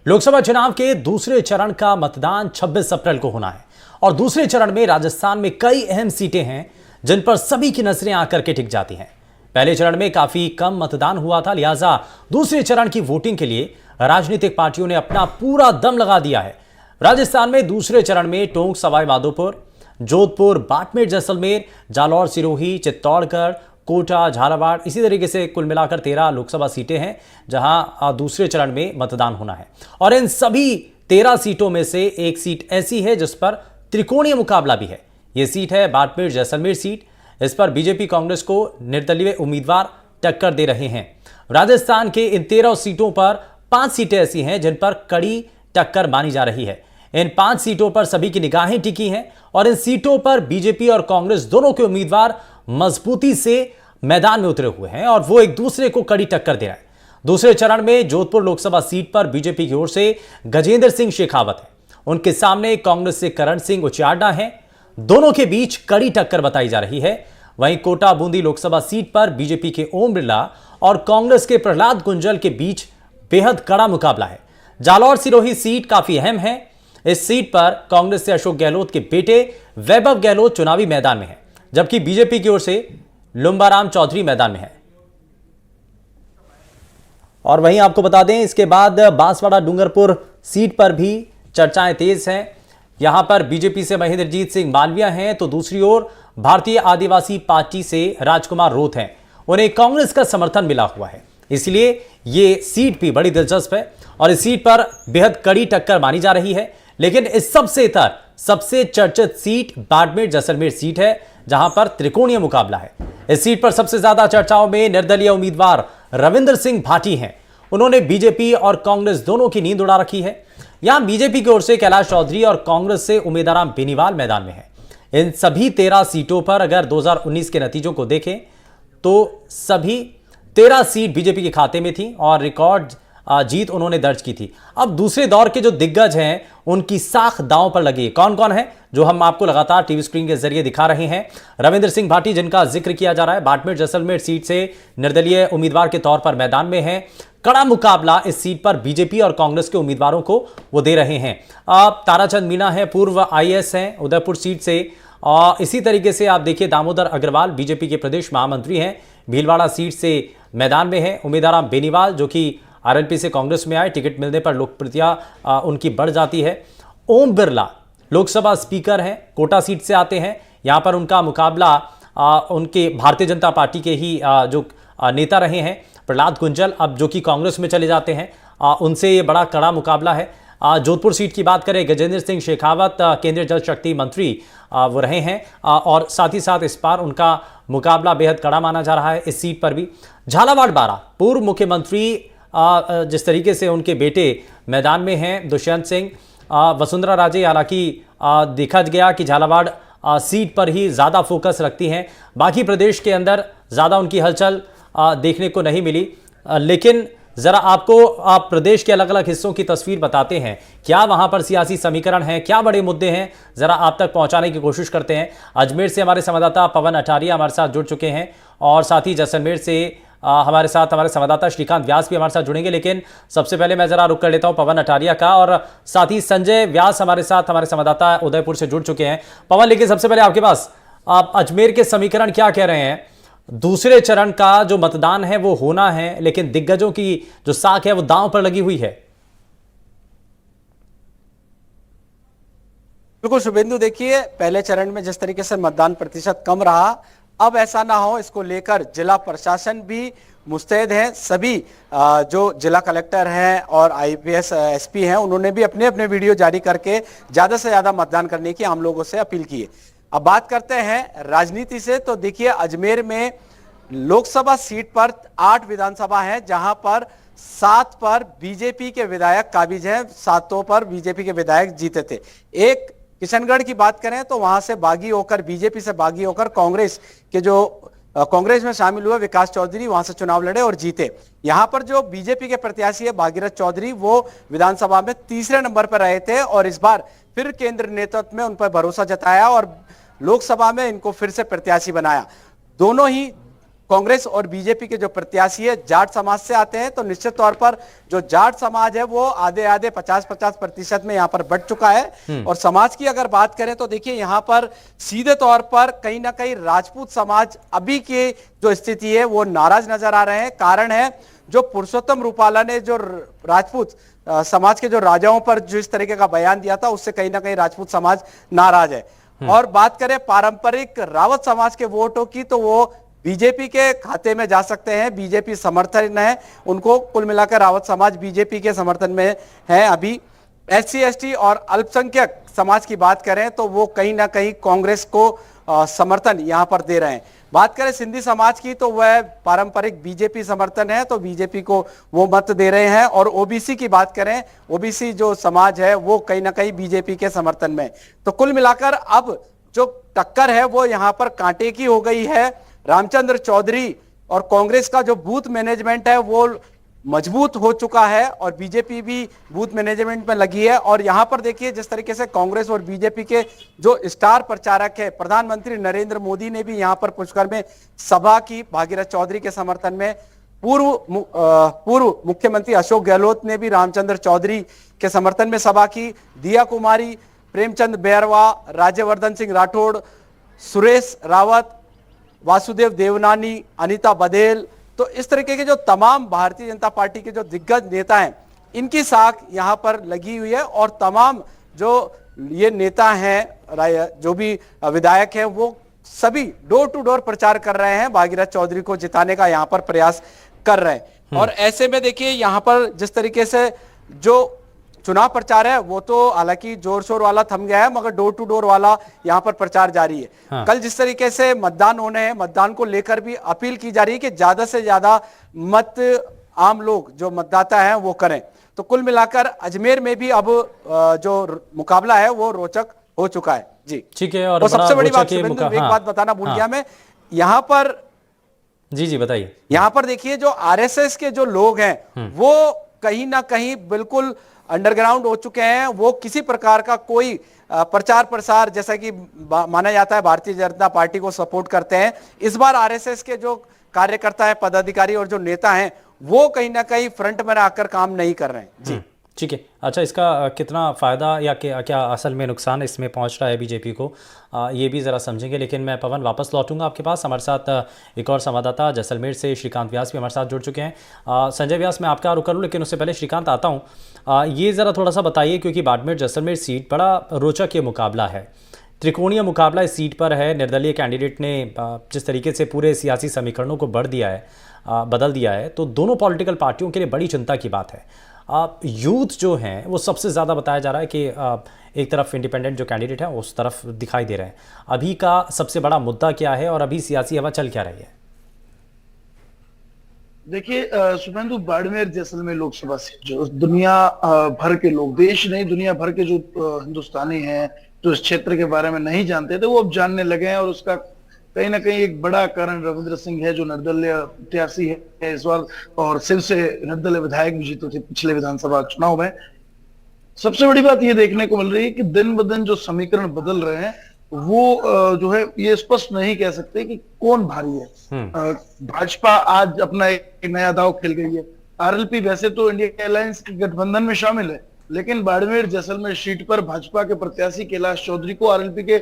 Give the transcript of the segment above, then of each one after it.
लोकसभा चुनाव के दूसरे चरण का मतदान 26 अप्रैल को होना है और दूसरे चरण में राजस्थान में कई अहम सीटें हैं जिन पर सभी की नजरें आकर के टिक जाती हैं। पहले चरण में काफी कम मतदान हुआ था, लिहाजा दूसरे चरण की वोटिंग के लिए राजनीतिक पार्टियों ने अपना पूरा दम लगा दिया है। राजस्थान में दूसरे चरण में टोंक, सवाई माधोपुर, जोधपुर, बाड़मेर, जैसलमेर, जालौर, सिरोही, चित्तौड़गढ़, कोटा, झालावाड़, इसी तरीके से कुल मिलाकर 13 लोकसभा सीटें हैं जहां दूसरे चरण में मतदान होना है। और इन सभी 13 सीटों में से एक सीट ऐसी है जिस पर त्रिकोणीय मुकाबला भी है। यह सीट है बाड़मेर जैसलमेर सीट। इस पर बीजेपी कांग्रेस को निर्दलीय उम्मीदवार टक्कर दे रहे हैं। राजस्थान के इन 13 सीटों पर 5 सीटें ऐसी हैं जिन पर कड़ी टक्कर मानी जा रही है। इन 5 सीटों पर सभी की निगाहें टिकी हैं और इन सीटों पर बीजेपी और कांग्रेस दोनों के उम्मीदवार मजबूती से मैदान में उतरे हुए हैं और वो एक दूसरे को कड़ी टक्कर दे रहे हैं। दूसरे चरण में जोधपुर लोकसभा सीट पर बीजेपी की ओर से गजेंद्र सिंह शेखावत है, उनके सामने कांग्रेस से करण सिंह उचियाडा हैं। दोनों के बीच कड़ी टक्कर बताई जा रही है। वहीं कोटा बूंदी लोकसभा सीट पर बीजेपी के ओम बिरला और कांग्रेस के प्रहलाद गुंजल के बीच बेहद कड़ा मुकाबला है। जालौर सिरोही सीट काफी अहम है। इस सीट पर कांग्रेस से अशोक गहलोत के बेटे वैभव गहलोत चुनावी मैदान में है, जबकि बीजेपी की ओर से लुम्बाराम चौधरी मैदान में है। और वहीं आपको बता दें, इसके बाद बांसवाड़ा डूंगरपुर सीट पर भी चर्चाएं तेज हैं। यहां पर बीजेपी से महेंद्रजीत सिंह मालविया हैं, तो दूसरी ओर भारतीय आदिवासी पार्टी से राजकुमार रोत हैं। उन्हें कांग्रेस का समर्थन मिला हुआ है, इसलिए यह सीट भी बड़ी दिलचस्प है और इस सीट पर बेहद कड़ी टक्कर मानी जा रही है। लेकिन इस सबसे चर्चित सीट बाड़मेर जैसलमेर सीट है, जहां पर त्रिकोणीय मुकाबला है। इस सीट पर सबसे ज्यादा चर्चाओं में निर्दलीय उम्मीदवार रविंद्र सिंह भाटी हैं। उन्होंने बीजेपी और कांग्रेस दोनों की नींद उड़ा रखी है। यहां बीजेपी की ओर से कैलाश चौधरी और कांग्रेस से उमेदराम बेनीवाल मैदान में है। इन सभी 13 सीटों पर अगर 2019 के नतीजों को देखें तो सभी 13 सीट बीजेपी के खाते में थी और रिकॉर्ड जीत उन्होंने दर्ज की थी। अब दूसरे दौर के जो दिग्गज हैं उनकी साख दांव पर लगी है। कौन कौन है जो हम आपको लगातार टीवी स्क्रीन के जरिए दिखा रहे हैं। रविंद्र सिंह भाटी, जिनका जिक्र किया जा रहा है, बाड़मेर जैसलमेर सीट से निर्दलीय उम्मीदवार के तौर पर मैदान में है। कड़ा मुकाबला इस सीट पर बीजेपी और कांग्रेस के उम्मीदवारों को वो दे रहे हैं। ताराचंद मीणा है, पूर्व आईएएस हैं उदयपुर सीट से। और इसी तरीके से आप देखिए दामोदर अग्रवाल बीजेपी के प्रदेश महामंत्री हैं, भीलवाड़ा सीट से मैदान में है। उम्मीदवार बेनीवाल जो कि आरएलपी से कांग्रेस में आए, टिकट मिलने पर लोकप्रियता उनकी बढ़ जाती है। ओम बिरला लोकसभा स्पीकर हैं, कोटा सीट से आते हैं। यहां पर उनका मुकाबला उनके भारतीय जनता पार्टी के ही जो नेता रहे हैं प्रहलाद गुंजल, अब जो कि कांग्रेस में चले जाते हैं, उनसे ये बड़ा कड़ा मुकाबला है। जोधपुर सीट की बात करें, गजेंद्र सिंह शेखावत केंद्रीय जल शक्ति मंत्री वो रहे हैं और साथ ही साथ इस बार उनका मुकाबला बेहद कड़ा माना जा रहा है। इस सीट पर भी झालावाड़ बारा पूर्व मुख्यमंत्री जिस तरीके से उनके बेटे मैदान में हैं दुष्यंत सिंह, वसुंधरा राजे, हालांकि देखा गया कि झालावाड़ सीट पर ही ज़्यादा फोकस रखती हैं। बाकी प्रदेश के अंदर ज़्यादा उनकी हलचल देखने को नहीं मिली। लेकिन ज़रा आपको आप प्रदेश के अलग अलग हिस्सों की तस्वीर बताते हैं, क्या वहाँ पर सियासी समीकरण हैं, क्या बड़े मुद्दे हैं, ज़रा आप तक पहुँचाने की कोशिश करते हैं। अजमेर से हमारे संवाददाता पवन अटारिया हमारे साथ जुड़ चुके हैं और साथ ही जैसलमेर से हमारे साथ हमारे संवाददाता श्रीकांत व्यास भी हमारे साथ जुड़ेंगे। लेकिन सबसे पहले मैं जरा रुक कर लेता हूं पवन अटारिया का, और साथ ही संजय व्यास हमारे साथ हमारे संवाददाता उदयपुर से जुड़ चुके हैं। पवन, लेकिन सबसे पहले आपके पास आप अजमेर के समीकरण क्या कह रहे हैं? दूसरे चरण का जो मतदान है वो होना है, लेकिन दिग्गजों की जो साख है वो दांव पर लगी हुई है। बिल्कुल शुभेंदु, देखिए पहले चरण में जिस तरीके से मतदान प्रतिशत कम रहा, अब ऐसा ना हो इसको लेकर जिला प्रशासन भी मुस्तैद है। सभी जो जिला कलेक्टर हैं और आईपीएस एसपी हैं, उन्होंने भी अपने अपने वीडियो जारी करके ज्यादा से ज्यादा मतदान करने की आम लोगों से अपील की है। अब बात करते हैं राजनीति से, तो देखिए अजमेर में लोकसभा सीट पर 8 विधानसभा है, जहां पर 7 पर बीजेपी के विधायक काबिज हैं, 7 पर बीजेपी के विधायक जीते थे। एक किशनगढ़ की बात करें तो वहां से बागी होकर, बीजेपी से बागी होकर कांग्रेस के जो कांग्रेस में शामिल हुए विकास चौधरी वहां से चुनाव लड़े और जीते। यहां पर जो बीजेपी के प्रत्याशी है भागीरथ चौधरी, वो विधानसभा में तीसरे नंबर पर रहे थे और इस बार फिर केंद्र नेतृत्व में उन पर भरोसा जताया और लोकसभा में इनको फिर से प्रत्याशी बनाया। दोनों ही कांग्रेस और बीजेपी के जो प्रत्याशी है जाट समाज से आते हैं, तो निश्चित तौर पर जो जाट समाज है वो आधे आधे 50-50% में यहाँ पर बढ़ चुका है। और समाज की अगर बात करें तो देखिए यहाँ पर सीधे तौर पर कहीं ना कहीं राजपूत समाज अभी की जो स्थिति है वो नाराज नजर आ रहे हैं। कारण है जो पुरुषोत्तम रूपाला ने जो राजपूत समाज के जो राजाओं पर जो इस तरीके का बयान दिया था, उससे कहीं ना कहीं राजपूत समाज नाराज है। और बात करें पारंपरिक रावत समाज के वोटों की, तो वो बीजेपी के खाते में जा सकते हैं, बीजेपी समर्थन है उनको। कुल मिलाकर रावत समाज बीजेपी के समर्थन में है। अभी SC ST और अल्पसंख्यक समाज की बात करें तो वो कहीं ना कहीं कांग्रेस को समर्थन यहां पर दे रहे हैं। बात करें सिंधी समाज की तो वह पारंपरिक बीजेपी समर्थन है, तो बीजेपी को वो मत दे रहे हैं। और ओबीसी की बात करें, ओबीसी जो समाज है वो कहीं ना कहीं बीजेपी के समर्थन में। तो कुल मिलाकर अब जो टक्कर है वो यहां पर कांटे की हो गई है। रामचंद्र चौधरी और कांग्रेस का जो बूथ मैनेजमेंट है वो मजबूत हो चुका है और बीजेपी भी बूथ मैनेजमेंट में लगी है। और यहां पर देखिए जिस तरीके से कांग्रेस और बीजेपी के जो स्टार प्रचारक है, प्रधानमंत्री नरेंद्र मोदी ने भी यहां पर पुष्कर में सभा की भागीरथ चौधरी के समर्थन में। पूर्व मुख्यमंत्री अशोक गहलोत ने भी रामचंद्र चौधरी के समर्थन में सभा की। दिया कुमारी, प्रेमचंद बैरवा, राज्यवर्धन सिंह राठौड़, सुरेश रावत, वासुदेव देवनानी, अनीता बघेल, तो इस तरीके के जो तमाम भारतीय जनता पार्टी के जो दिग्गज नेता हैं इनकी साख यहां पर लगी हुई है। और तमाम जो ये नेता हैं, जो भी विधायक हैं, वो सभी डोर टू डोर प्रचार कर रहे हैं, भागीरथ चौधरी को जिताने का यहां पर प्रयास कर रहे हैं। और ऐसे में देखिए यहां पर जिस तरीके से जो चुनाव प्रचार है वो तो हालांकि जोर शोर वाला थम गया है, मगर डोर टू डोर वाला यहां पर प्रचार जारी है। हाँ। कल जिस तरीके से मतदान होने हैं, मतदान को लेकर भी अपील की जा रही है कि ज्यादा से ज्यादा मत आम लोग जो मतदाता हैं वो करें। तो कुल मिलाकर अजमेर में भी अब जो मुकाबला है वो रोचक हो चुका है। जी ठीक है। और सबसे बड़ी बात एक बात बताना भूल गया मैं, यहाँ पर जी बताइए। यहाँ पर देखिए जो RSS के जो लोग हैं वो कहीं ना कहीं बिल्कुल अंडरग्राउंड हो चुके हैं। वो किसी प्रकार का कोई प्रचार प्रसार जैसा कि माना जाता है भारतीय जनता पार्टी को सपोर्ट करते हैं। इस बार RSS के जो कार्यकर्ता है, पदाधिकारी और जो नेता हैं वो कहीं ना कहीं फ्रंट में आकर काम नहीं कर रहे हैं। जी ठीक है। अच्छा, इसका कितना फ़ायदा या क्या असल में नुकसान इसमें पहुंच रहा है बीजेपी को, ये भी ज़रा समझेंगे। लेकिन मैं पवन वापस लौटूंगा आपके पास। हमारे साथ एक और संवाददाता जैसलमेर से श्रीकांत व्यास भी हमारे साथ जुड़ चुके हैं। संजय व्यास, मैं आपका रुक करूँ लेकिन उससे पहले श्रीकांत आता हूँ। ये ज़रा थोड़ा सा बताइए, क्योंकि बाड़मेर जैसलमेर सीट बड़ा रोचक ये मुकाबला है, त्रिकोणीय मुकाबला इस सीट पर है। निर्दलीय कैंडिडेट ने जिस तरीके से पूरे सियासी समीकरणों को बदल दिया है, तो दोनों पॉलिटिकल पार्टियों के लिए बड़ी चिंता की बात है। यूथ जो हैं वो सबसे ज़्यादा बताया जा रहा है कि एक तरफ इंडिपेंडेंट जो कैंडिडेट है उस तरफ दिखाई दे रहे हैं। अभी का सबसे बड़ा मुद्दा क्या है और अभी सियासी हवा चल क्या रही है? देखिए शुभेंदु, बाड़मेर जैसलमेर लोकसभा सीट जो दुनिया भर के लोग, देश नहीं दुनिया भर के जो हिंदुस्तानी हैं जो इस क्षेत्र के बारे में नहीं जानते थे वो अब जानने लगे हैं। और उसका कहीं ना कहीं एक बड़ा कारण रविंद्र सिंह है जो निर्दलीय प्रत्याशी है इस बार, और शिव से निर्दलीय विधायक भी जीते थे पिछले विधानसभा चुनाव में। सबसे बड़ी बात ये देखने को मिल रही है कि दिन ब दिन जो समीकरण बदल रहे हैं वो जो है ये स्पष्ट नहीं कह सकते कि कौन भारी है। भाजपा आज अपना एक नया दांव खेल गई है। RLP वैसे तो इंडिया अलायंस के गठबंधन में शामिल है, लेकिन बाड़मेर जैसलमेर सीट पर भाजपा के प्रत्याशी कैलाश चौधरी को RLP के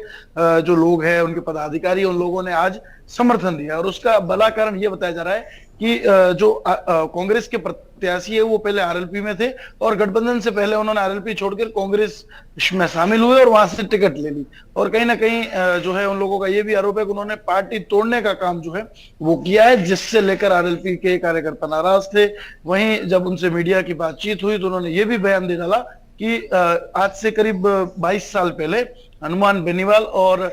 जो लोग हैं, उनके पदाधिकारी, उन लोगों ने आज समर्थन दिया। और उसका बड़ा कारण यह बताया जा रहा है कि जो कांग्रेस के प्रत्याशी है वो पहले RLP में थे और गठबंधन से पहले उन्होंने RLP छोड़कर कांग्रेस में शामिल हुए और वहां से टिकट ले ली। और कहीं ना कहीं जो है उन लोगों का ये भी आरोप है कि उन्होंने पार्टी तोड़ने का काम जो है वो किया है, जिससे लेकर RLP के कार्यकर्ता नाराज थे। वहीं जब उनसे मीडिया की बातचीत हुई तो उन्होंने ये भी बयान दे डाला कि आज से करीब 22 साल पहले हनुमान बेनीवाल और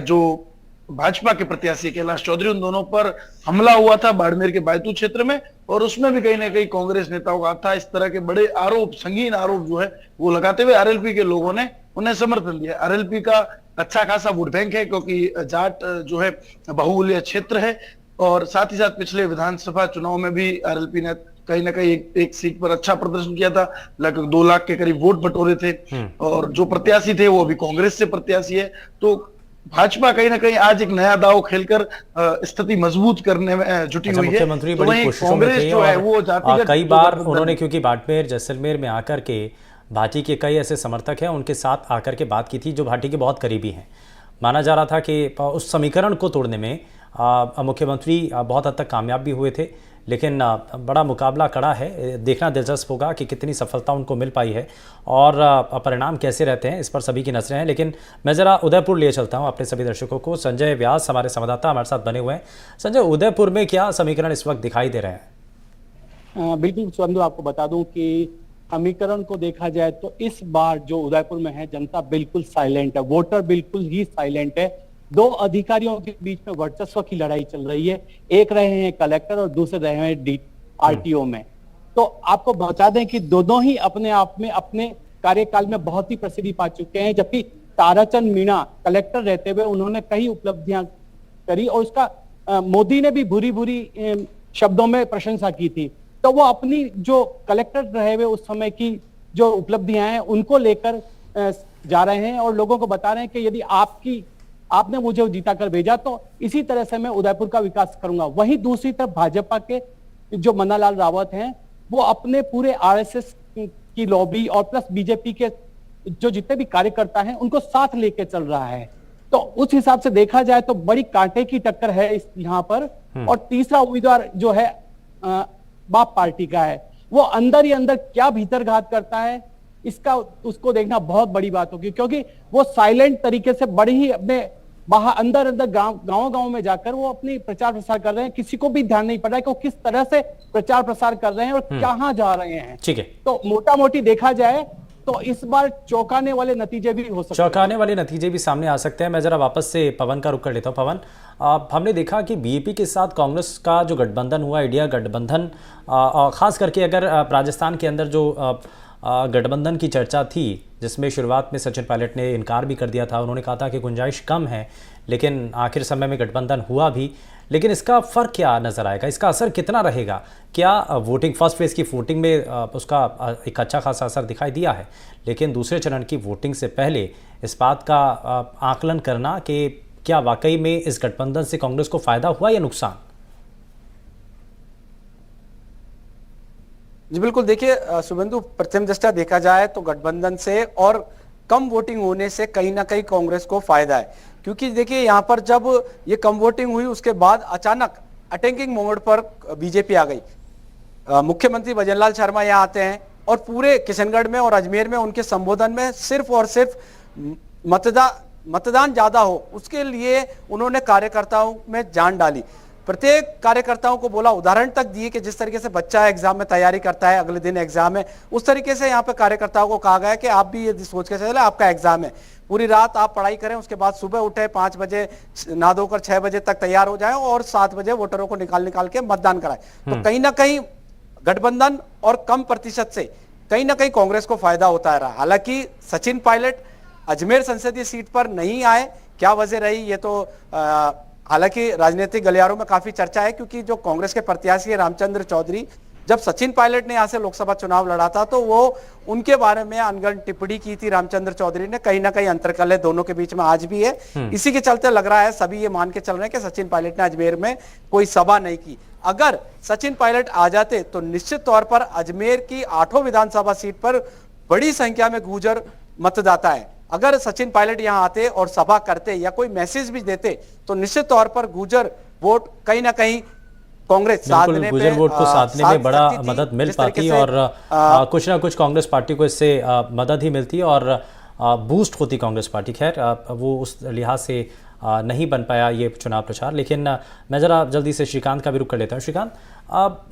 जो भाजपा के प्रत्याशी कैलाश चौधरी, उन दोनों पर हमला हुआ था बाड़मेर के बायतू क्षेत्र में, और उसमें भी कहीं ना कहीं कांग्रेस नेताओं का था। इस तरह के बड़े आरोप, संगीन आरोप जो है वो लगाते हुए RLP के लोगों ने उन्हें समर्थन दिया। RLP का अच्छा खासा वोट बैंक है क्योंकि जाट जो है बहुमूल्य क्षेत्र है, और साथ ही साथ पिछले विधानसभा चुनाव में भी RLP ने कहीं ना कहीं एक सीट पर अच्छा प्रदर्शन किया था, लगभग 2 लाख के करीब वोट बटोरे थे। और जो प्रत्याशी थे वो अभी कांग्रेस से प्रत्याशी है। तो भाजपा कहीं ना कहीं आज एक नया दांव खेलकर स्थिति मजबूत करने में जुटी हुई है। मुख्यमंत्री तो बड़ी वहीं कोशिशों में कांग्रेस थे जो है और वो जातिगत कई जो बार गठबंधन उन्होंने, है। क्योंकि बाड़मेर जैसलमेर में आकर के भाटी के कई ऐसे समर्थक हैं, उनके साथ आकर के बात की थी जो भाटी के बहुत करीबी हैं। माना जा रहा था कि उस समीकरण को तोड़ने में मुख्यमंत्री बहुत हद तक कामयाब भी हुए थे, लेकिन बड़ा मुकाबला कड़ा है। देखना दिलचस्प होगा कि कितनी सफलता उनको मिल पाई है और परिणाम कैसे रहते हैं, इस पर सभी की नजरें हैं। लेकिन मैं ज़रा उदयपुर लिए चलता हूं अपने सभी दर्शकों को। संजय व्यास हमारे संवाददाता हमारे साथ बने हुए हैं। संजय, उदयपुर में क्या समीकरण इस वक्त दिखाई दे रहे हैं? बिल्कुल सुबंधु, आपको बता दूं कि समीकरण को देखा जाए तो इस बार जो उदयपुर में है, जनता बिल्कुल साइलेंट है, वोटर बिल्कुल ही साइलेंट है। दो अधिकारियों के बीच में वर्चस्व की लड़ाई चल रही है। एक रहे हैं कलेक्टर और दूसरे रहे हैं आरटीओ में। तो आपको बता दें कि दोनों ही अपने आप में अपने कार्यकाल में बहुत ही प्रसिद्धि पा चुके हैं। जबकि ताराचंद मीणा कलेक्टर रहते हुए उन्होंने कई उपलब्धियां करी और उसका मोदी ने भी बुरी बुरी शब्दों में प्रशंसा की थी। तो वो अपनी जो कलेक्टर रहे हुए उस समय की जो उपलब्धियां हैं उनको लेकर जा रहे हैं और लोगों को बता रहे हैं कि यदि आपने मुझे जीता कर भेजा तो इसी तरह से मैं उदयपुर का विकास करूंगा। वहीं दूसरी तरफ भाजपा के जो मन्नालाल रावत हैं, वो अपने पूरे आरएसएस की लॉबी और प्लस बीजेपी के जो जितने भी कार्यकर्ता हैं उनको साथ लेके चल रहा है। तो उस हिसाब से देखा जाए तो बड़ी कांटे की टक्कर है इस यहाँ पर। और तीसरा उम्मीदवार जो है बाप पार्टी का है, वो अंदर ही अंदर क्या भीतरघात करता है इसका उसको देखना बहुत बड़ी बात होगी, क्योंकि वो साइलेंट तरीके से बड़ी ही अपने बाहर अंदर गांव में जाकर वो अपनी प्रचार प्रसार कर रहे हैं। किसी को भी ध्यान नहीं पड़ रहा है कि वो किस तरह से प्रचार प्रसार कर रहे हैं और कहां जा रहे हैं। ठीक है, तो मोटा मोटी देखा जाए तो इस बार चौंकाने वाले नतीजे भी हो सकते हैं। चौंकाने वाले नतीजे भी सामने आ सकते हैं। मैं जरा वापस से पवन का रुख कर लेता हूं। पवन, हमने देखा कि बीजेपी के साथ कांग्रेस का जो गठबंधन हुआ, इंडिया गठबंधन, खास करके अगर राजस्थान के अंदर जो गठबंधन की चर्चा थी, जिसमें शुरुआत में सचिन पायलट ने इनकार भी कर दिया था, उन्होंने कहा था कि गुंजाइश कम है, लेकिन आखिर समय में गठबंधन हुआ भी। लेकिन इसका फ़र्क क्या नज़र आएगा, इसका असर कितना रहेगा? क्या वोटिंग फर्स्ट फेज़ की वोटिंग में उसका एक अच्छा खासा असर दिखाई दिया है, लेकिन दूसरे चरण की वोटिंग से पहले इस बात का आकलन करना कि क्या वाकई में इस गठबंधन से कांग्रेस को फ़ायदा हुआ या नुकसान? जी बिल्कुल, देखिए शुभेंदु, प्रथम दृष्टया देखा जाए तो गठबंधन से और कम वोटिंग होने से कहीं ना कहीं कांग्रेस को फायदा है। क्योंकि देखिए यहाँ पर जब ये कम वोटिंग हुई उसके बाद अचानक अटैकिंग मोड पर बीजेपी आ गई। मुख्यमंत्री भजनलाल शर्मा यहाँ आते हैं और पूरे किशनगढ़ में और अजमेर में उनके संबोधन में सिर्फ और सिर्फ मतदान ज्यादा हो उसके लिए उन्होंने कार्यकर्ताओं में जान डाली। प्रत्येक कार्यकर्ताओं को बोला, उदाहरण तक दिए कि जिस तरीके से बच्चा एग्जाम में तैयारी करता है, अगले दिन एग्जाम है, उस तरीके से यहाँ पे कार्यकर्ताओं को कहा गया कि आप भी ये सोच के चले आपका एग्जाम है, पूरी रात आप पढ़ाई करें, उसके बाद सुबह उठे 5 बजे नहा धोकर 6 बजे तक तैयार हो जाए और 7 बजे वोटरों को निकाल के मतदान कराए। तो कहीं ना कहीं गठबंधन और कम प्रतिशत से कहीं ना कहीं कांग्रेस को फायदा होता है रहा। हालांकि सचिन पायलट अजमेर संसदीय सीट पर नहीं आए, क्या वजह रही ये तो हालांकि राजनीतिक गलियारों में काफी चर्चा है, क्योंकि जो कांग्रेस के प्रत्याशी है रामचंद्र चौधरी, जब सचिन पायलट ने यहां से लोकसभा चुनाव लड़ा था तो वो उनके बारे में अनगढ़ टिप्पणी की थी रामचंद्र चौधरी ने। कहीं ना कहीं अंतरकलह दोनों के बीच में आज भी है। इसी के चलते लग रहा है, सभी ये मान के चल रहे हैं कि सचिन पायलट ने अजमेर में कोई सभा नहीं की। अगर सचिन पायलट आ जाते तो निश्चित तौर पर अजमेर की 8 विधानसभा सीट पर बड़ी संख्या में गुर्जर मतदाता है। अगर सचिन पायलट यहां आते और सभा करते या कोई मैसेज भी देते तो निश्चित तौर पर गुर्जर वोट कहीं ना कहीं कांग्रेस साधने गुर्जर वोट को साधने में बड़ा मदद मिल पाती और कुछ ना कुछ कांग्रेस पार्टी को इससे मदद ही मिलती और बूस्ट होती कांग्रेस पार्टी। खैर वो उस लिहाज से नहीं बन पाया ये चुनाव प्रचार। लेकिन मैं ज़रा जल्दी से श्रीकांत का भी रुख कर लेता हूँ। श्रीकांत,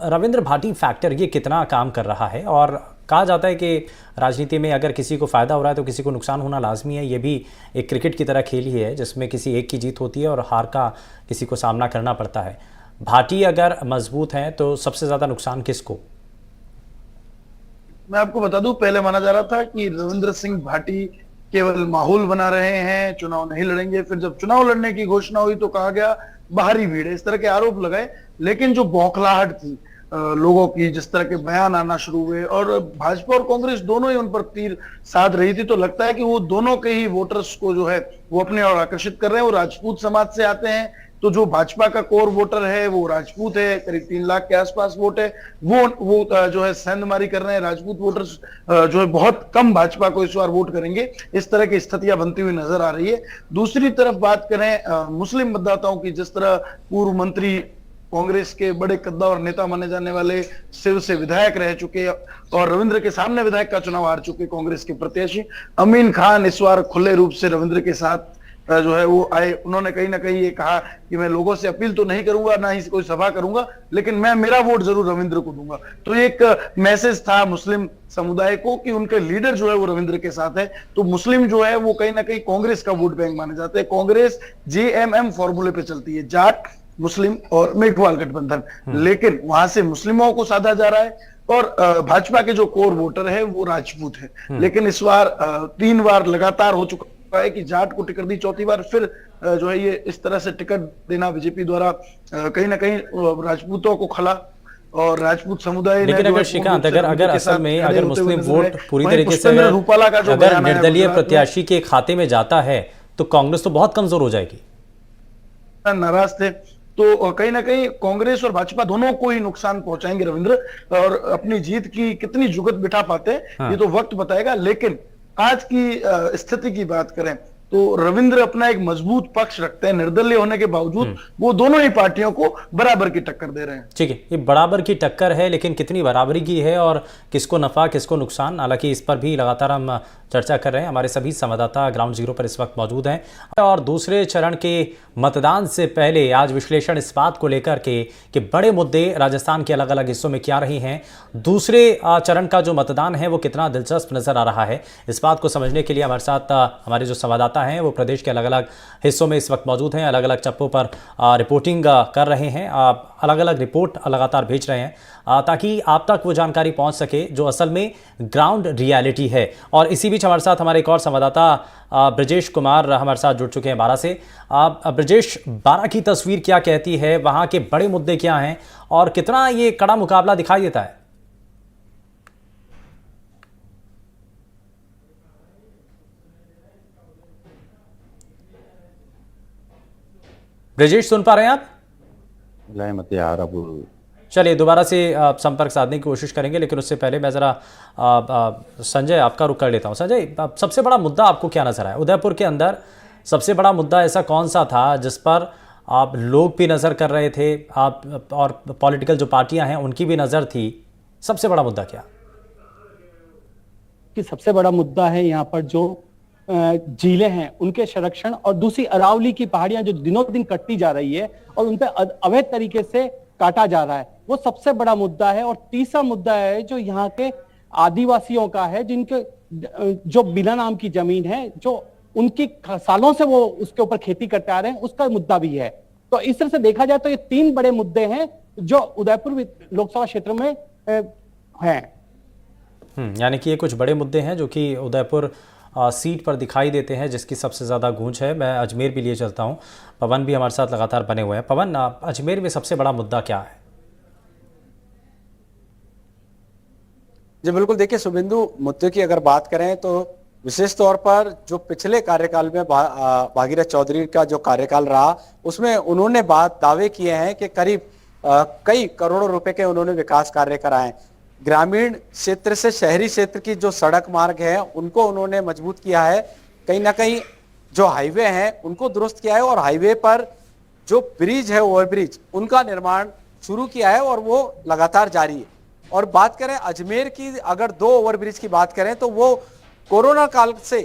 रविंद्र भाटी फैक्टर ये कितना काम कर रहा है? और कहा जाता है कि राजनीति में अगर किसी को फ़ायदा हो रहा है तो किसी को नुकसान होना लाजमी है। ये भी एक क्रिकेट की तरह खेल ही है जिसमें किसी एक की जीत होती है और हार का किसी को सामना करना पड़ता है। भाटी अगर मजबूत हैं तो सबसे ज़्यादा नुकसान किसको? मैं आपको बता दूं, पहले माना जा रहा था कि रविंद्र सिंह भाटी केवल माहौल बना रहे हैं, चुनाव नहीं लड़ेंगे। फिर जब चुनाव लड़ने की घोषणा हुई तो कहा गया बाहरी भीड़ है, इस तरह के आरोप लगाए। लेकिन जो बौखलाहट थी लोगों की जिस तरह के बयान आना शुरू हुए और भाजपा और कांग्रेस दोनों ही उन पर तीर साध रही थी, तो लगता है कि वो दोनों के ही वोटर्स को जो है वो अपने और आकर्षित कर रहे हैं। वो राजपूत समाज से आते हैं, तो जो भाजपा का कोर वोटर है वो राजपूत है, करीब 3 लाख के आसपास वोट है। वो जो है सेंधमारी कर रहे हैं, राजपूत वोटर्स जो है बहुत कम भाजपा को इस बार वोट करेंगे। इस तरह की स्थितियां बनती हुई नजर आ रही है। दूसरी तरफ बात करें मुस्लिम मतदाताओं की, जिस तरह पूर्व मंत्री, कांग्रेस के बड़े कद्दा और नेता माने जाने वाले, शिव से विधायक रह चुके और रविंद्र के सामने विधायक का चुनाव हार चुके कांग्रेस के प्रत्याशी अमीन खान इस बार खुले रूप से रविंद्र के साथ जो है वो आए। उन्होंने कहीं ना कहीं ये कहा कि मैं लोगों से अपील तो नहीं करूंगा, ना ही कोई सभा करूंगा, लेकिन मैं मेरा वोट जरूर रविंद्र को दूंगा। तो एक मैसेज था मुस्लिम समुदाय को कि उनके लीडर जो है वो रविंद्र के साथ है। तो मुस्लिम जो है वो कहीं ना कहीं कांग्रेस का वोट बैंक माने जाते हैं। कांग्रेस JMM फॉर्मूले पे चलती है, जाट, मुस्लिम और मेघवाल गठबंधन, लेकिन वहां से मुस्लिमों को साधा जा रहा है और भाजपा के जो कोर वोटर है वो राजपूत है। लेकिन इस बार 3 बार लगातार हो चुका है कि जाट को टिकट दी, चौथी बार फिर जो है ये इस तरह से टिकट देना बीजेपी द्वारा कहीं ना कहीं राजपूतों को खला और राजपूत समुदाय। लेकिन अगर श्रीकांत, अगर असल में अगर मुस्लिम वोट पूरी तरीके से अगर निर्दलीय प्रत्याशी के खाते में जाता है तो कांग्रेस तो बहुत कमजोर हो जाएगी। नाराज थे तो कहीं ना कहीं कांग्रेस और भाजपा दोनों को ही नुकसान पहुंचाएंगे रविंद्र, और अपनी जीत की कितनी जुगत बिठा पाते हैं ये तो वक्त बताएगा। लेकिन आज की स्थिति की बात करें तो रविंद्र अपना एक मजबूत पक्ष रखते हैं, निर्दलीय होने के बावजूद वो दोनों ही पार्टियों को बराबर की टक्कर दे रहे हैं। ठीक है, ये बराबर की टक्कर है, लेकिन कितनी बराबरी की है और किसको नफा किसको नुकसान, हालांकि इस पर भी लगातार हम चर्चा कर रहे हैं। हमारे सभी संवाददाता ग्राउंड जीरो पर इस वक्त मौजूद हैं और दूसरे चरण के मतदान से पहले आज विश्लेषण इस बात को लेकर के कि बड़े मुद्दे राजस्थान के अलग अलग हिस्सों में क्या रही हैं, दूसरे चरण का जो मतदान है वो कितना दिलचस्प नजर आ रहा है, इस बात को समझने के लिए हमारे साथ हमारे जो संवाददाता हैं वो प्रदेश के अलग अलग हिस्सों में इस वक्त मौजूद हैं, अलग अलग चप्पों पर रिपोर्टिंग कर रहे हैं, अलग अलग रिपोर्ट लगातार भेज रहे हैं ताकि आप तक वो जानकारी पहुंच सके जो असल में ग्राउंड रियलिटी है। और इसी बीच हमारे साथ हमारे एक और संवाददाता ब्रजेश कुमार हमारे साथ जुड़ चुके हैं बारां से। ब्रजेश, बारां की तस्वीर क्या कहती है, वहां के बड़े मुद्दे क्या हैं और कितना ये कड़ा मुकाबला दिखाई देता है? ब्रजेश, सुन पा रहे हैं आप? मत यार, अब चलिए दोबारा से संपर्क साधने की कोशिश करेंगे, लेकिन उससे पहले मैं ज़रा संजय आपका रुख कर लेता हूँ। संजय, सबसे बड़ा मुद्दा आपको क्या नज़र आया उदयपुर के अंदर? सबसे बड़ा मुद्दा ऐसा कौन सा था जिस पर आप लोग भी नज़र कर रहे थे, आप और पॉलिटिकल जो पार्टियां हैं उनकी भी नज़र थी? सबसे बड़ा मुद्दा क्या? कि सबसे बड़ा मुद्दा है यहाँ पर जो झीलें हैं उनके संरक्षण और दूसरी अरावली की पहाड़ियां जो दिनों दिन कटती जा रही है और उन पर अवैध तरीके से काटा जा रहा है, वो सबसे बड़ा मुद्दा है। और तीसरा मुद्दा है जो यहाँ के आदिवासियों का है, जिनके जो बिना नाम की जमीन है, जो उनकी सालों से वो उसके ऊपर खेती करते आ रहे हैं, उसका मुद्दा भी है। तो इस तरह से देखा जाए तो ये 3 बड़े मुद्दे हैं जो उदयपुर लोकसभा क्षेत्र में हैं। यानी कि ये कुछ बड़े मुद्दे हैं जो कि उदयपुर सीट पर दिखाई देते हैं, जिसकी सबसे ज़्यादा गूंज है। मैं अजमेर भी लिए चलता हूं, पवन भी हमारे साथ लगातार बने हुए हैं। पवन, अजमेर में सबसे बड़ा मुद्दा क्या है? जी बिल्कुल, देखिए शुभेंदु, मुद्दे की अगर बात करें तो विशेष तौर पर जो पिछले कार्यकाल में भागीरथ चौधरी का जो कार्यकाल रहा उसमें उन्होंने दावे किए हैं कि करीब कई करोड़ों रुपए के उन्होंने विकास कार्य कराए। ग्रामीण क्षेत्र से शहरी क्षेत्र की जो सड़क मार्ग है उनको उन्होंने मजबूत किया है, कहीं ना कहीं जो हाईवे हैं उनको दुरुस्त किया है और हाईवे पर जो ब्रिज है, ओवरब्रिज, उनका निर्माण शुरू किया है और वो लगातार जारी है। और बात करें अजमेर की, अगर 2 ओवरब्रिज की बात करें तो वो कोरोना काल से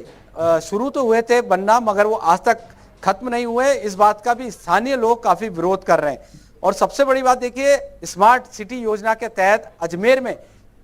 शुरू तो हुए थे बनना, मगर वो आज तक खत्म नहीं हुए। इस बात का भी स्थानीय लोग काफी विरोध कर रहे हैं। और सबसे बड़ी बात देखिए, स्मार्ट सिटी योजना के तहत अजमेर में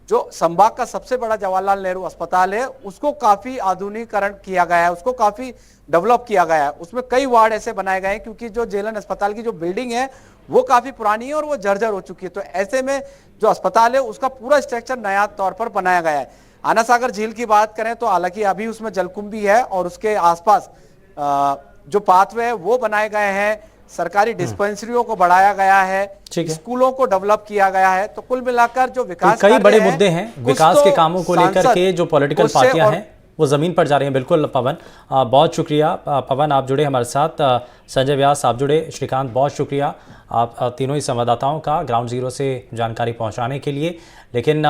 जो संभाग का सबसे बड़ा जवाहरलाल नेहरू अस्पताल है उसको काफी आधुनिकीकरण किया गया है, उसको काफी डेवलप किया गया है। उसमें कई वार्ड ऐसे बनाए गए हैं क्योंकि जो जेलन अस्पताल की जो बिल्डिंग है वो काफी पुरानी है और वो जर्जर हो चुकी है। तो ऐसे में जो अस्पताल है उसका पूरा स्ट्रक्चर नया तौर पर बनाया गया है। आना सागर झील की बात करें तो हालांकि अभी उसमें जलकुंभी है और उसके आसपास जो पाथवे है वो बनाए गए हैं। सरकारी डिस्पेंसरियों को बढ़ाया गया है, ठीक है। स्कूलों को डेवलप किया गया है। तो कुल मिलाकर जो विकास कई कार्य बड़े हैं, मुद्दे हैं कुछ विकास तो के कामों को लेकर सांसद के, जो पॉलिटिकल उससे पार्टियां और हैं वो जमीन पर जा रही हैं। बिल्कुल पवन, बहुत शुक्रिया। पवन आप जुड़े हमारे साथ, संजय व्यास आप जुड़े, श्रीकांत बहुत शुक्रिया आप तीनों ही संवाददाताओं का ग्राउंड जीरो से जानकारी पहुंचाने के लिए। लेकिन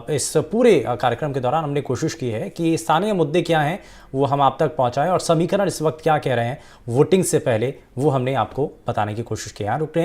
इस पूरे कार्यक्रम के दौरान हमने कोशिश की है कि स्थानीय मुद्दे क्या हैं वो हम आप तक पहुंचाएं और समीकरण इस वक्त क्या कह रहे हैं वोटिंग से पहले वो हमने आपको बताने की कोशिश की है। रुक रहे हैं।